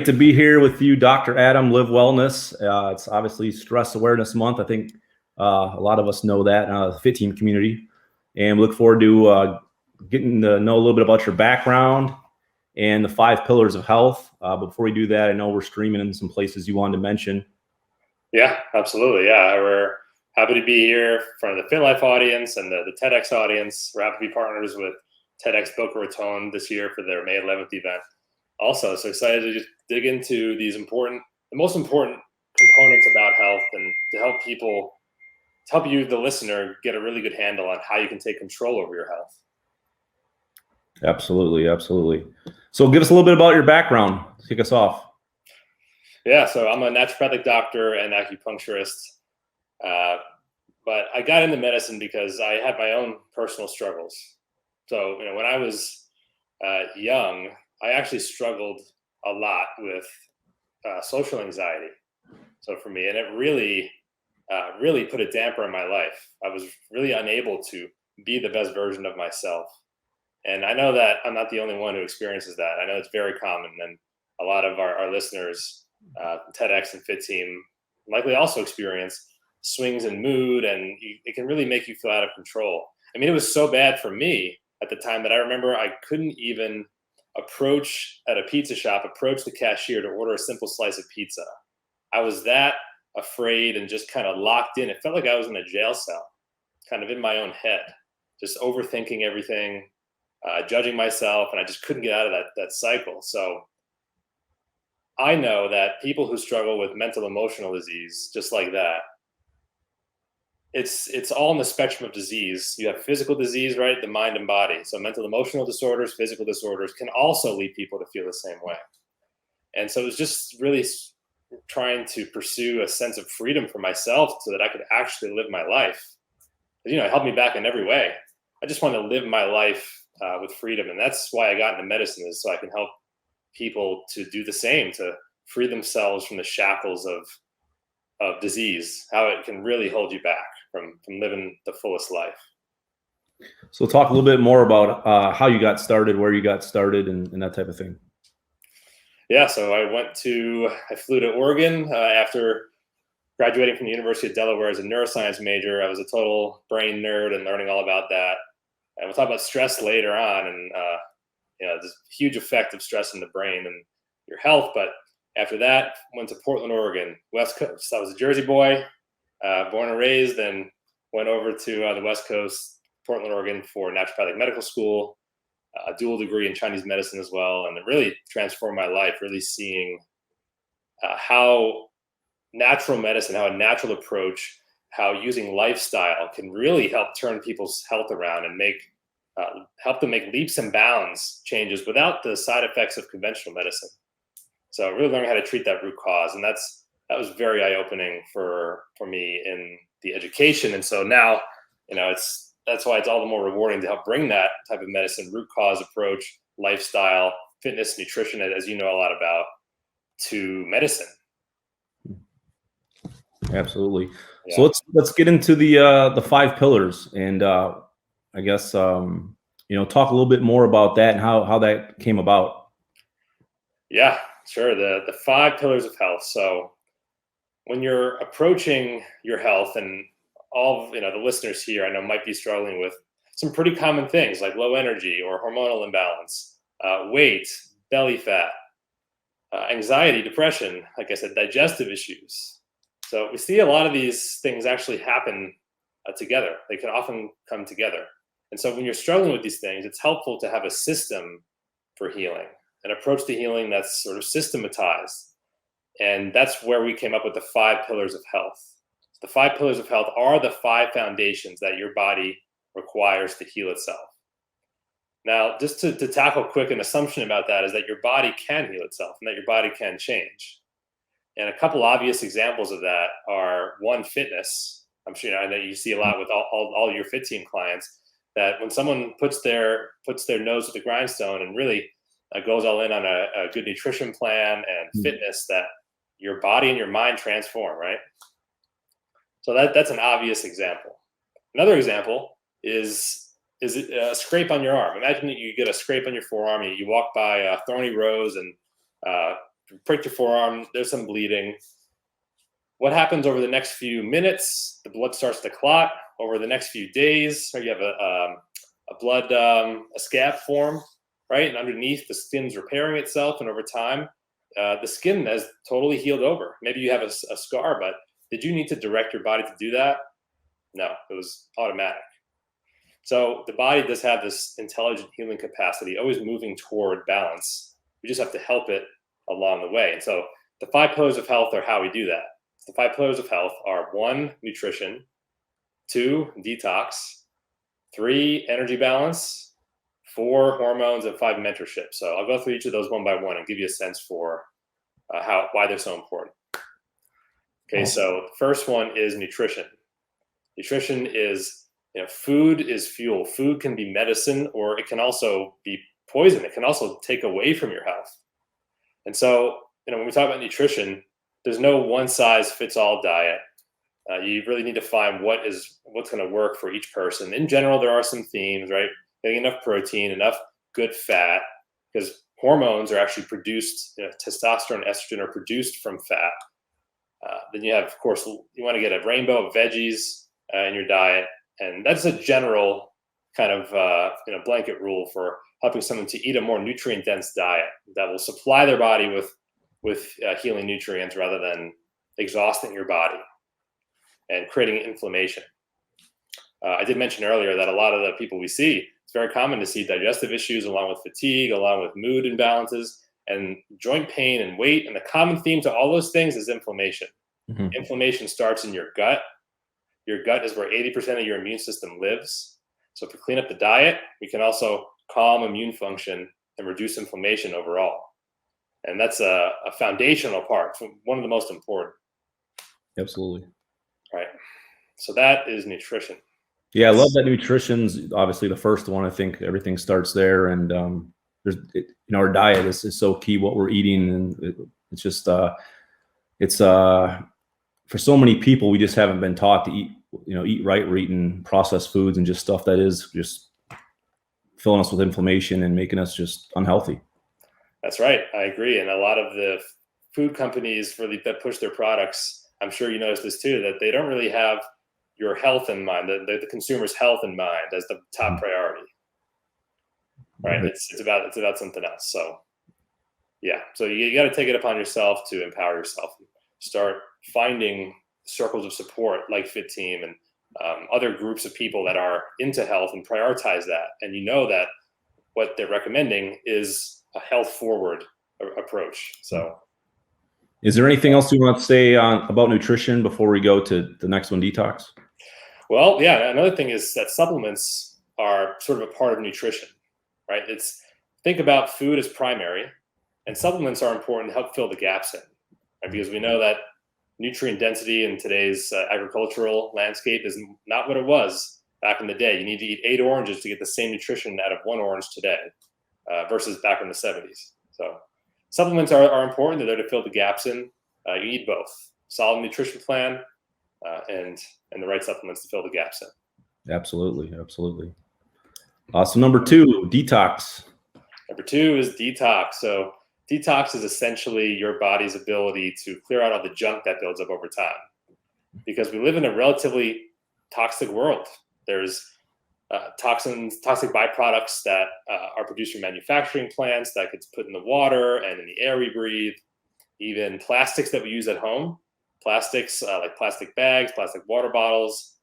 great to be here with you, Dr. Adam, Live Wellness. It's obviously Stress Awareness Month. I think a lot of us know that in the FITTEAM community. And we look forward to getting to know a little bit about your background and the 5 pillars of health. But before we do that, I know we're streaming in some places you wanted to mention. Yeah, absolutely. Yeah, we're happy to be here for the FitLife audience and the TEDx audience. We're happy to be partners with TEDx Boca Raton this year for their May 11th event. Also, so excited to just dig into the most important components about health, and to help you, the listener, get a really good handle on how you can take control over your health. Absolutely, absolutely. So give us a little bit about your background. Kick us off. Yeah, so I'm a naturopathic doctor and acupuncturist, but I got into medicine because I had my own personal struggles. So, when I was young, I actually struggled a lot with social anxiety. So for me, and it really put a damper on my life. I was really unable to be the best version of myself. And I know that I'm not the only one who experiences that. I know it's very common, and a lot of our listeners, TEDx and FITTEAM, likely also experience swings in mood, and it can really make you feel out of control. I mean, it was so bad for me at the time that I remember I couldn't even approach the cashier to order a simple slice of pizza. I was that afraid and just kind of locked in. It felt like I was in a jail cell, kind of in my own head, just overthinking everything, judging myself, and I just couldn't get out of that cycle. So I know that people who struggle with mental emotional disease, just like that, it's all in the spectrum of disease. You have physical disease, right? The mind and body. So mental emotional disorders, physical disorders can also lead people to feel the same way. And so it was just really trying to pursue a sense of freedom for myself so that I could actually live my life. It helped me back in every way. I just want to live my life with freedom. And that's why I got into medicine, is so I can help people to do the same, to free themselves from the shackles of disease, how it can really hold you back from living the fullest life. So talk a little bit more about how you got started, where you got started, and that type of thing. Yeah, so I flew to Oregon after graduating from the University of Delaware as a neuroscience major. I was a total brain nerd and learning all about that. And we'll talk about stress later on, and there's a huge effect of stress in the brain and your health. But after that, went to Portland, Oregon, West Coast. I was a Jersey boy, born and raised, and went over to the West Coast, Portland, Oregon, for naturopathic medical school, a dual degree in Chinese medicine as well. And it really transformed my life, really seeing how natural medicine, how a natural approach, how using lifestyle can really help turn people's health around and help them make leaps and bounds changes without the side effects of conventional medicine. So really learning how to treat that root cause. And that was very eye-opening for me in the education. And so now, that's why it's all the more rewarding to help bring that type of medicine, root cause approach, lifestyle, fitness, nutrition, as you know a lot about, to medicine. Absolutely. Yeah. So let's get into the 5 pillars, and I guess talk a little bit more about that and how that came about. Yeah, sure. The 5 pillars of health. So when you're approaching your health, and all of, the listeners here I know might be struggling with some pretty common things like low energy or hormonal imbalance, weight, belly fat, anxiety, depression, like I said, digestive issues. So we see a lot of these things actually happen together. They can often come together. And so when you're struggling with these things, it's helpful to have a system for healing, an approach to healing that's sort of systematized. And that's where we came up with the 5 pillars of health. The 5 pillars of health are the 5 foundations that your body requires to heal itself. Now, just to tackle quick, an assumption about that is that your body can heal itself and that your body can change. And a couple obvious examples of that are, one, fitness. I'm sure I know you see a lot with all your FITTEAM clients, that when someone puts their nose to the grindstone and really goes all in on a good nutrition plan and fitness, that your body and your mind transform, right? So that's an obvious example. Another example is a scrape on your arm. Imagine that you get a scrape on your forearm, you walk by a thorny rose and pricked your forearm, there's some bleeding. What happens over the next few minutes? The blood starts to clot. Over the next few days, or you have a blood, a scab form, right? And underneath, the skin's repairing itself, and over time, the skin has totally healed over. Maybe you have a scar, but did you need to direct your body to do that? No, it was automatic. So the body does have this intelligent healing capacity, always moving toward balance. We just have to help it along the way. And so the 5 pillars of health are how we do that. The 5 pillars of health are 1, nutrition, 2, detox, 3, energy balance, 4, hormones, and 5, mentorship. So I'll go through each of those one by one and give you a sense for why they're so important. Okay, so the first one is nutrition. Nutrition is, food is fuel. Food can be medicine, or it can also be poison. It can also take away from your health. And so, when we talk about nutrition, there's no one size fits all diet. You really need to find what's going to work for each person. In general, there are some themes, right? Getting enough protein, enough good fat, because hormones are actually produced, testosterone and estrogen are produced from fat. Then you have, of course, you want to get a rainbow of veggies in your diet. And that's a general kind of blanket rule for helping someone to eat a more nutrient-dense diet that will supply their body with healing nutrients rather than exhausting your body and creating inflammation. I did mention earlier that a lot of the people we see, it's very common to see digestive issues along with fatigue, along with mood imbalances and joint pain and weight. And the common theme to all those things is inflammation. Mm-hmm. Inflammation starts in your gut. Your gut is where 80% of your immune system lives. So if we clean up the diet, we can also calm immune function and reduce inflammation overall. And that's a foundational part, one of the most important. Absolutely. Right. So that is nutrition. Yeah, I love that nutrition's obviously the first one. I think everything starts there, and our diet is so key. What we're eating, and it's just for so many people, we just haven't been taught to eat right. We're eating processed foods and just stuff that is just filling us with inflammation and making us just unhealthy. That's right. I agree. And a lot of the food companies that push their products, I'm sure you noticed this too, that they don't really have your health in mind, the consumer's health in mind as the top priority. Right? It's about something else. So yeah. So you got to take it upon yourself to empower yourself. Start finding circles of support like FITTEAM and other groups of people that are into health and prioritize that. And that what they're recommending is a health forward approach. So is there anything else you want to say about nutrition before we go to the next one, detox? Well, yeah, another thing is that supplements are sort of a part of nutrition, right? Think about food as primary, and supplements are important to help fill the gaps in, right? Because we know that nutrient density in today's agricultural landscape is not what it was back in the day. You need to eat 8 oranges to get the same nutrition out of 1 orange today versus back in the 70s. So supplements are important. They're there to fill the gaps in. You need both solid nutrition plan and the right supplements to fill the gaps in. Absolutely. So number 2, detox. Number 2 is detox. So detox is essentially your body's ability to clear out all the junk that builds up over time, because we live in a relatively toxic world. There's toxic byproducts that are produced from manufacturing plants that gets put in the water and in the air we breathe. Even plastics that we use at home, plastics like plastic bags, plastic water bottles,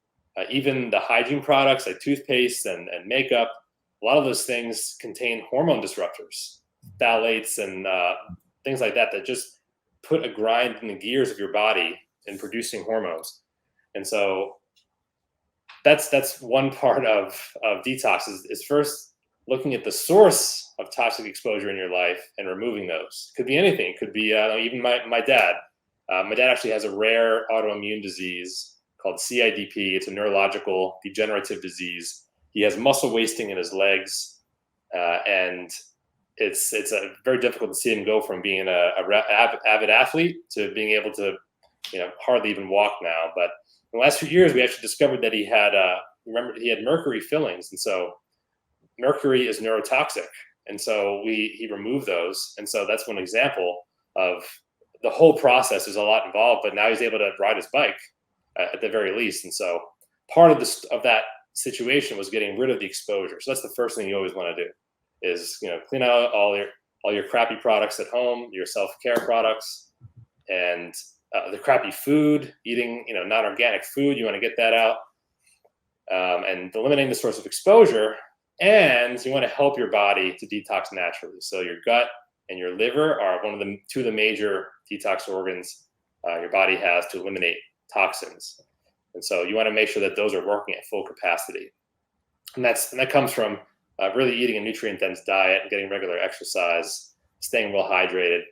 even the hygiene products like toothpaste and makeup. A lot of those things contain hormone disruptors, phthalates and things like that just put a grind in the gears of your body in producing hormones. And so that's one part of detox is first looking at the source of toxic exposure in your life and removing those. Could be anything. It could be even my dad. My dad actually has a rare autoimmune disease called CIDP. It's a neurological degenerative disease. He has muscle wasting in his legs, and it's very difficult to see him go from being an avid athlete to being able to hardly even walk now. But in the last few years, we actually discovered that he had mercury fillings, and so mercury is neurotoxic, and so he removed those, and so that's one example of the whole process. There's a lot involved, but now he's able to ride his bike at the very least. And so part of this, of that situation was getting rid of the exposure. So that's the first thing you always want to do is, clean out all your crappy products at home, your self-care products, and the crappy food, eating, non-organic food. You want to get that out, and eliminating the source of exposure. And you want to help your body to detox naturally. So your gut and your liver are two of the major detox organs your body has to eliminate toxins. And so you want to make sure that those are working at full capacity. And that comes from really eating a nutrient-dense diet, getting regular exercise, staying well hydrated,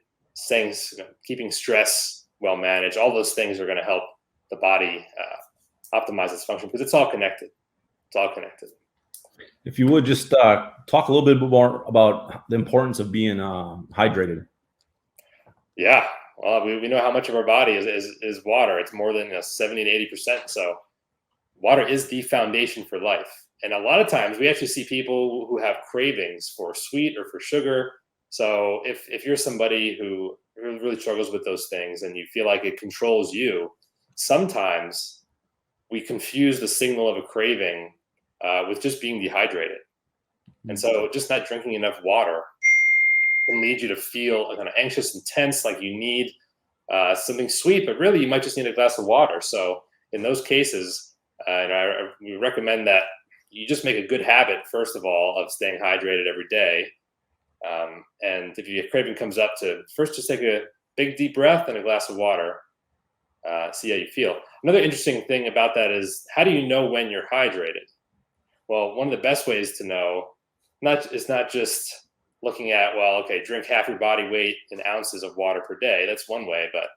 keeping stress well managed. All those things are going to help the body optimize its function, because it's all connected. It's all connected. If you would just talk a little bit more about the importance of being hydrated. Yeah, well, we know how much of our body is water. It's more than 70 to 80%. So water is the foundation for life. And a lot of times we actually see people who have cravings for sweet or for sugar. So if you're somebody who really struggles with those things and you feel like it controls you, sometimes we confuse the signal of a craving with just being dehydrated. And so just not drinking enough water can lead you to feel kind of anxious and tense, like you need something sweet, but really you might just need a glass of water. So in those cases, we recommend that you just make a good habit, first of all, of staying hydrated every day. And if your craving comes up, to first just take a big deep breath and a glass of water, see how you feel. Another interesting thing about that is, how do you know when you're hydrated? Well, one of the best ways to know is not just looking at, drink half your body weight in ounces of water per day. That's one way, but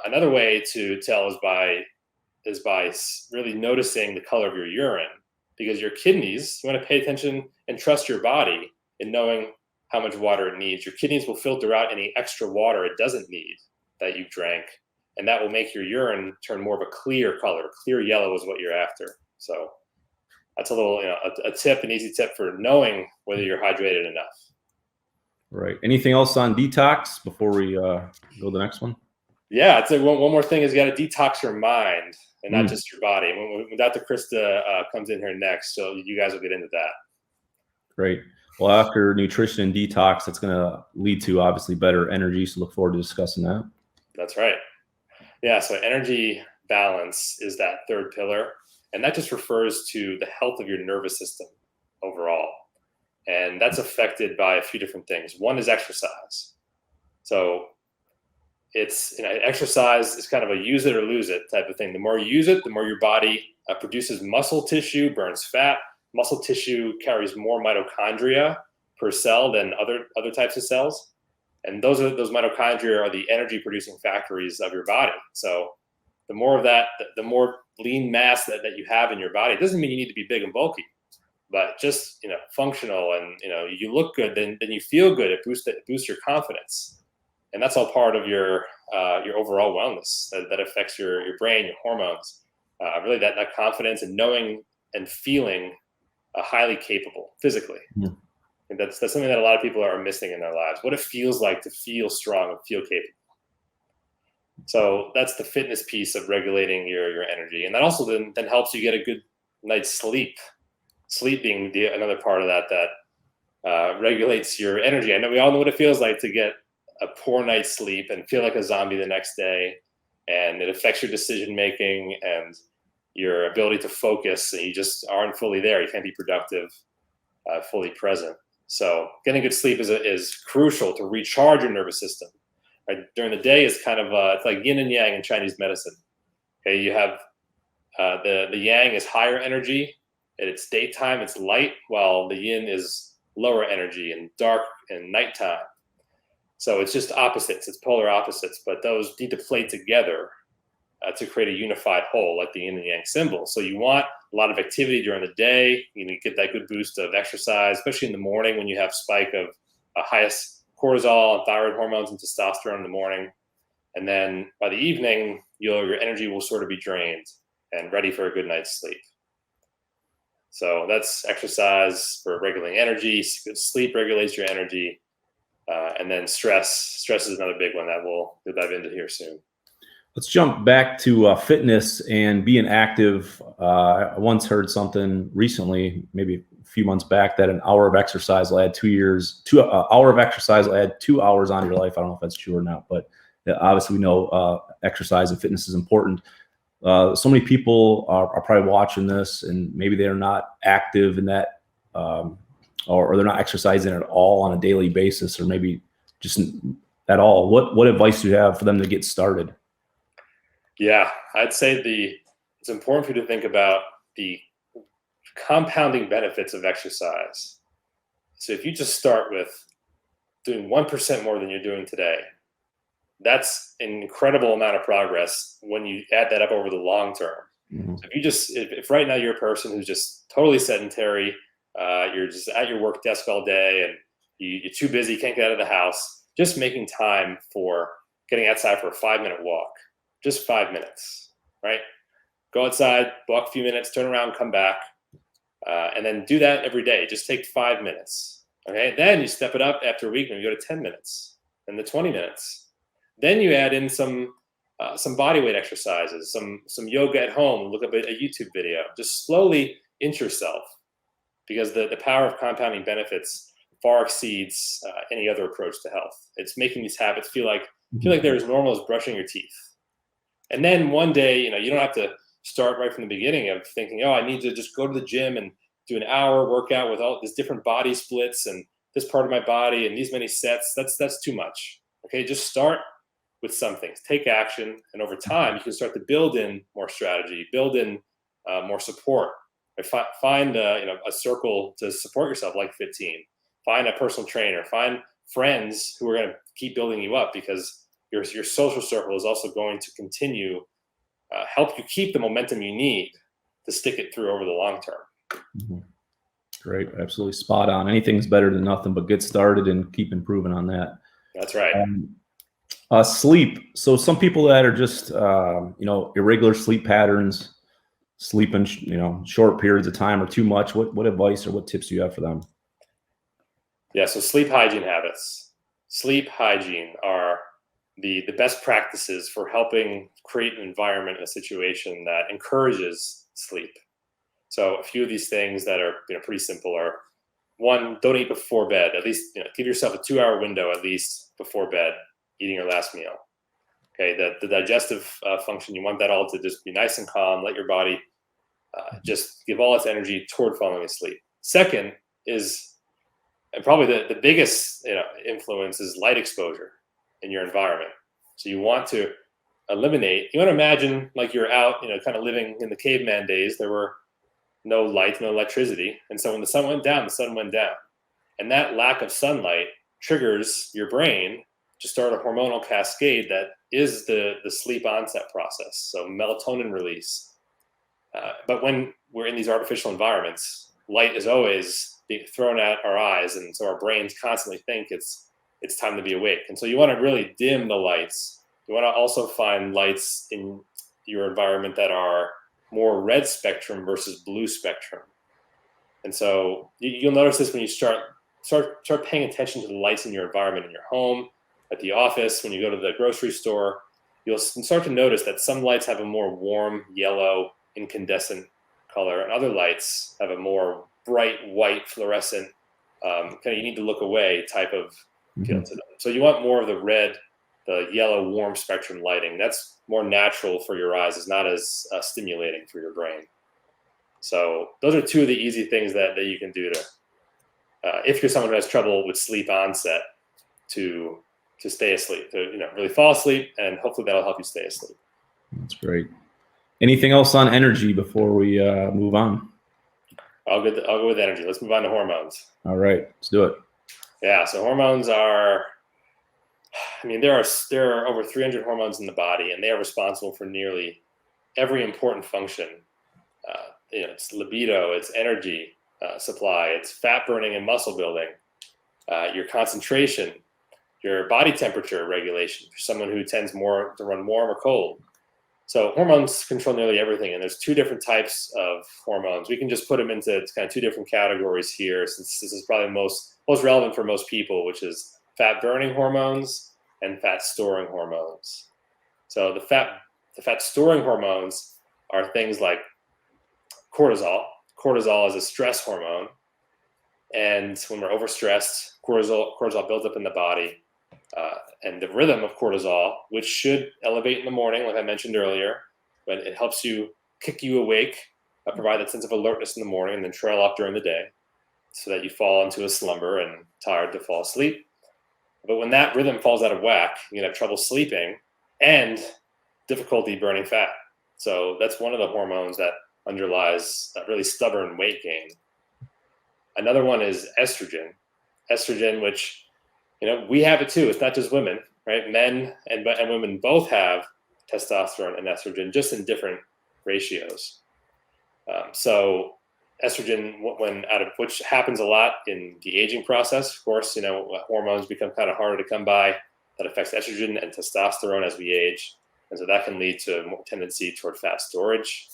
another way to tell is by really noticing the color of your urine, because your kidneys, you want to pay attention and trust your body in knowing how much water it needs. Your kidneys will filter out any extra water it doesn't need that you drank, and that will make your urine turn more of a clear color. Clear yellow is what you're after. So that's a little, an easy tip for knowing whether you're hydrated enough. Right. Anything else on detox before we go to the next one? Yeah, I'd say one more thing is you got to detox your mind and not just your body. When Dr. Krista comes in here next, so you guys will get into that. Great. Well, after nutrition and detox, that's going to lead to obviously better energy. So look forward to discussing that. That's right. Yeah. So energy balance is that third pillar. And that just refers to the health of your nervous system overall. And that's affected by a few different things. One is exercise. So it's, exercise is kind of a use it or lose it type of thing. The more you use it, the more your body produces muscle tissue, burns fat. Muscle tissue carries more mitochondria per cell than other types of cells. And those mitochondria are the energy producing factories of your body. So the more of that, the more lean mass that you have in your body. It doesn't mean you need to be big and bulky, but just, functional, and, you look good, then you feel good. It boosts your confidence. And that's all part of your overall wellness that affects your brain, your hormones, really that confidence and knowing and feeling highly capable physically. Mm-hmm. And that's something that a lot of people are missing in their lives. What it feels like to feel strong and feel capable. So that's the fitness piece of regulating your energy. And that also then helps you get a good night's sleep. Sleep being another part of that regulates your energy. I know we all know what it feels like to get a poor night's sleep and feel like a zombie the next day. And it affects your decision making and your ability to focus. And you just aren't fully there. You can't be productive, fully present. So getting good sleep is crucial to recharge your nervous system. Right? During the day is kind of it's like yin and yang in Chinese medicine. Okay, you have the yang is higher energy, and it's daytime, it's light, while the yin is lower energy and dark and nighttime. So it's just opposites, it's polar opposites, but those need to play together to create a unified whole, like the yin and yang symbol. So you want a lot of activity during the day. You get that good boost of exercise, especially in the morning when you have spike of highest cortisol and thyroid hormones and testosterone in the morning. And then by the evening, your energy will sort of be drained and ready for a good night's sleep. So that's exercise for regulating energy. Good sleep regulates your energy. And then stress is another big one that we'll dive into here soon. Let's jump back to fitness and being active. I once heard something recently, maybe a few months back, that an hour of exercise will add 2 years. Hour of exercise will add 2 hours on your life. I don't know if that's true or not, but obviously we know exercise and fitness is important. So many people are probably watching this, and maybe they're not active in that, or they're not exercising at all on a daily basis, or maybe just at all. What advice do you have for them to get started? Yeah, I'd say it's important for you to think about the compounding benefits of exercise. So if you just start with doing 1% more than you're doing today, that's an incredible amount of progress when you add that up over the long term. Mm-hmm. So if right now you're a person who's just totally sedentary, you're just at your work desk all day and you're too busy, can't get out of the house, just making time for getting outside for a 5-minute walk. Just 5 minutes, right? Go outside, walk a few minutes, turn around, come back, and then do that every day. Just take 5 minutes, okay? Then you step it up after a week and you go to 10 minutes, and the 20 minutes. Then you add in some body weight exercises, some yoga at home, look up a YouTube video. Just slowly inch yourself, because the power of compounding benefits far exceeds any other approach to health. It's making these habits feel like they're as normal as brushing your teeth. And then one day, you don't have to start right from the beginning of thinking, oh, I need to just go to the gym and do an hour workout with all these different body splits and this part of my body and these many sets. That's too much. Okay, just start with some things. Take action, and over time, you can start to build in more strategy, build in more support. Find a circle to support yourself, like FITTEAM. Find a personal trainer. Find friends who are going to keep building you up, because your social circle is also going to continue help you keep the momentum you need to stick it through over the long term. Mm-hmm. Great, absolutely spot on. Anything's better than nothing, but get started and keep improving on that. That's right. Sleep. So some people that are just irregular sleep patterns, sleeping short periods of time or too much. What advice or what tips do you have for them? Yeah, so sleep hygiene habits. Sleep hygiene are the best practices for helping create an environment and a situation that encourages sleep. So a few of these things that are pretty simple are: one, don't eat before bed. At least give yourself a 2-hour window at least before bed, eating your last meal. Okay, the digestive function, you want that all to just be nice and calm. Let your body just give all its energy toward falling asleep. Second is, and probably the biggest influence, is light exposure in your environment. So you want to imagine like you're out, kind of living in the caveman days. There were no lights, no electricity. And so when the sun went down, the sun went down. And that lack of sunlight triggers your brain to start a hormonal cascade that is the sleep onset process. So melatonin release. But when we're in these artificial environments, light is always being thrown at our eyes. And so our brains constantly think it's time to be awake. And so you want to really dim the lights. You want to also find lights in your environment that are more red spectrum versus blue spectrum. And so you'll notice this when you start paying attention to the lights in your environment, in your home, at the office, when you go to the grocery store. You'll start to notice that some lights have a more warm yellow incandescent color, and other lights have a more bright white fluorescent kind of you need to look away type of feel to them. So you want more of the red, the yellow warm spectrum lighting. That's more natural for your eyes. It's not as stimulating for your brain. So those are two of the easy things that you can do to, if you're someone who has trouble with sleep onset, to stay asleep, to really fall asleep, and hopefully that'll help you stay asleep. That's great. Anything else on energy before we move on? I'll go with energy. Let's move on to hormones. All right, let's do it. Yeah, so hormones are, there are over 300 hormones in the body, and they are responsible for nearly every important function. It's libido, it's energy supply, it's fat burning and muscle building, your concentration, your body temperature regulation for someone who tends more to run warm or cold. So hormones control nearly everything, and there's 2 different types of hormones. We can just put them into kind of 2 different categories here, since this is probably most relevant for most people, which is fat burning hormones and fat storing hormones. So the fat storing hormones are things like cortisol. Cortisol is a stress hormone. And when we're overstressed, cortisol builds up in the body. And the rhythm of cortisol, which should elevate in the morning, like I mentioned earlier, but it helps you kick you awake, provide that sense of alertness in the morning, and then trail off during the day so that you fall into a slumber and tired to fall asleep. But when that rhythm falls out of whack, you can have trouble sleeping and difficulty burning fat. So that's one of the hormones that underlies that really stubborn weight gain. Another one is estrogen. Estrogen, which, we have it too. It's not just women, right? Men and women both have testosterone and estrogen, just in different ratios. So estrogen, which happens a lot in the aging process. Of course, hormones become kind of harder to come by. That affects estrogen and testosterone as we age. And so that can lead to a more tendency toward fat storage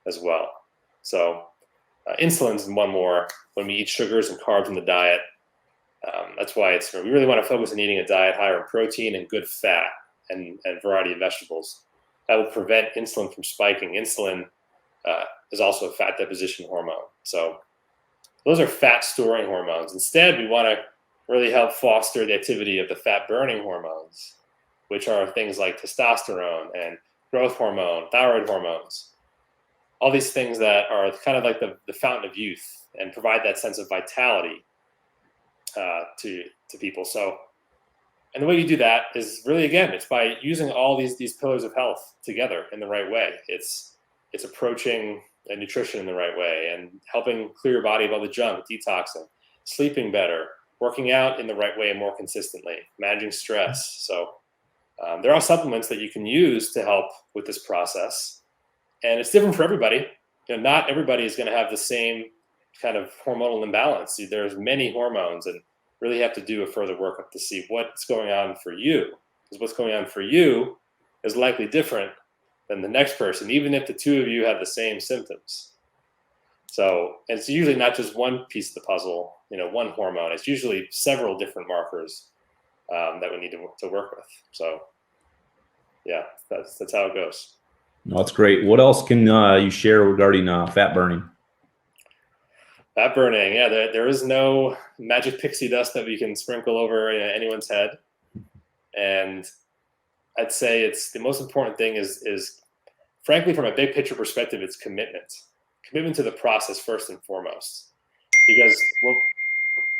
as well. So insulin is one more when we eat sugars and carbs in the diet. That's why we really want to focus on eating a diet higher in protein and good fat and a variety of vegetables. That will prevent insulin from spiking. Insulin is also a fat deposition hormone. So those are fat storing hormones. Instead, we want to really help foster the activity of the fat burning hormones, which are things like testosterone and growth hormone, thyroid hormones, all these things that are kind of like the fountain of youth and provide that sense of vitality to people. So, and the way you do that is really, again, it's by using all these pillars of health together in the right way. It's approaching nutrition in the right way and helping clear your body of all the junk, detoxing, sleeping better, working out in the right way and more consistently, managing stress. So there are supplements that you can use to help with this process. And it's different for everybody. Not everybody is going to have the same kind of hormonal imbalance. There's many hormones, and really have to do a further workup to see what's going on for you. Because what's going on for you is likely different than the next person, even if the two of you have the same symptoms. So it's usually not just one piece of the puzzle, one hormone. It's usually several different markers that we need to work with. So yeah, that's how it goes. No, that's great. What else can you share regarding fat burning? Fat burning, yeah, there is no magic pixie dust that we can sprinkle over anyone's head. And I'd say it's the most important thing is frankly, from a big picture perspective, it's commitment to the process first and foremost. Because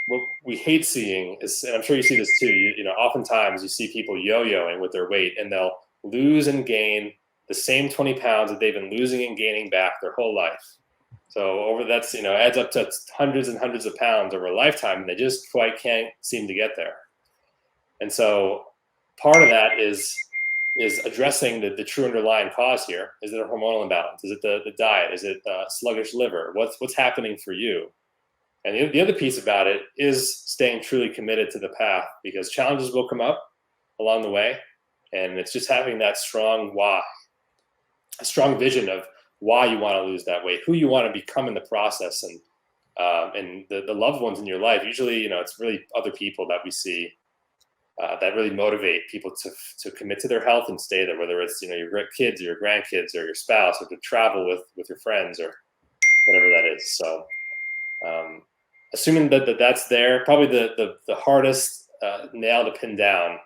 what we hate seeing is, and I'm sure you see this too, oftentimes you see people yo-yoing with their weight, and they'll lose and gain the same 20 pounds that they've been losing and gaining back their whole life. So that's, adds up to hundreds and hundreds of pounds over a lifetime, and they just quite can't seem to get there. And so part of that is addressing the true underlying cause here. Is it a hormonal imbalance? Is it the diet? Is it sluggish liver? What's happening for you? And the other piece about it is staying truly committed to the path, because challenges will come up along the way. And it's just having that strong why, a strong vision of why you want to lose that weight, who you want to become in the process, and the loved ones in your life. Usually, it's really other people that we see that really motivate people to commit to their health and stay there, whether it's, your kids or your grandkids or your spouse, or to travel with your friends or whatever that is. So assuming that's there, probably the hardest nail to pin down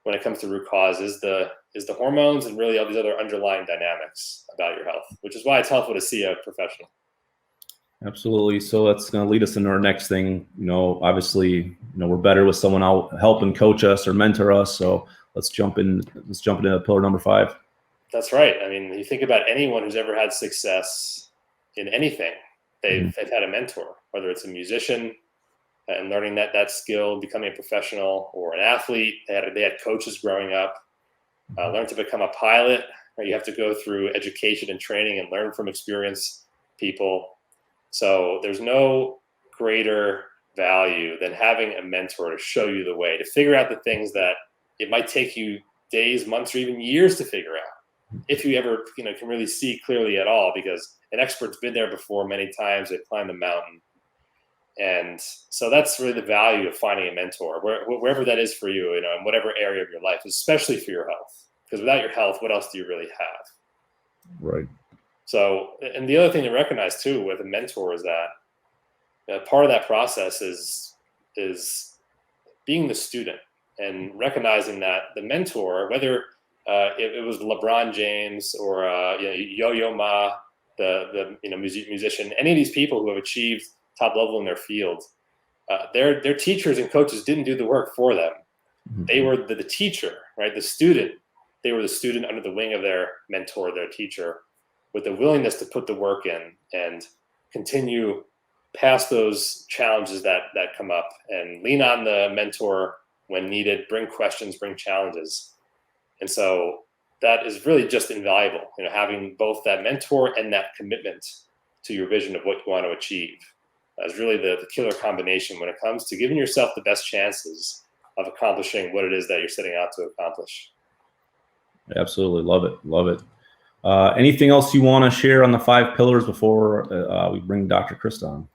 when it comes to root cause is the hormones and really all these other underlying dynamics about your health, which is why it's helpful to see a professional. Absolutely. So that's going to lead us into our next thing. Obviously, we're better with someone out helping coach us or mentor us. So let's jump into pillar number 5. That's right. I mean, you think about anyone who's ever had success in anything, they've had a mentor, whether it's a musician and learning that skill, becoming a professional, or an athlete. They had coaches growing up. Learn to become a pilot, right? You have to go through education and training and learn from experienced people. So there's no greater value than having a mentor to show you the way, to figure out the things that it might take you days, months, or even years to figure out, if you ever can really see clearly at all, because an expert's been there before many times. They've climbed the mountain. And so that's really the value of finding a mentor, wherever that is for you, in whatever area of your life, especially for your health. Because without your health, what else do you really have? Right. So, and the other thing to recognize too with a mentor is that part of that process is being the student and recognizing that the mentor, whether it was LeBron James or Yo-Yo Ma, the musician, any of these people who have achieved top level in their field, their teachers and coaches didn't do the work for them. Mm-hmm. They were the teacher, right? The student. They were the student under the wing of their mentor, their teacher, with the willingness to put the work in and continue past those challenges that come up, and lean on the mentor when needed, bring questions, bring challenges. And so that is really just invaluable, having both that mentor and that commitment to your vision of what you want to achieve. That's really the killer combination when it comes to giving yourself the best chances of accomplishing what it is that you're setting out to accomplish. Absolutely. Love it. Love it. Anything else you want to share on the 5 pillars before we bring Dr. Christ on?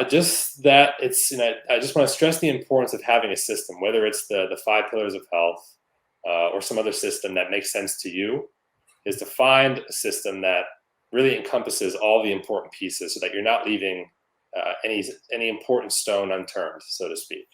Just that I just want to stress the importance of having a system, whether it's the 5 pillars of health or some other system that makes sense to you, is to find a system that really encompasses all the important pieces so that you're not leaving any important stone unturned, so to speak.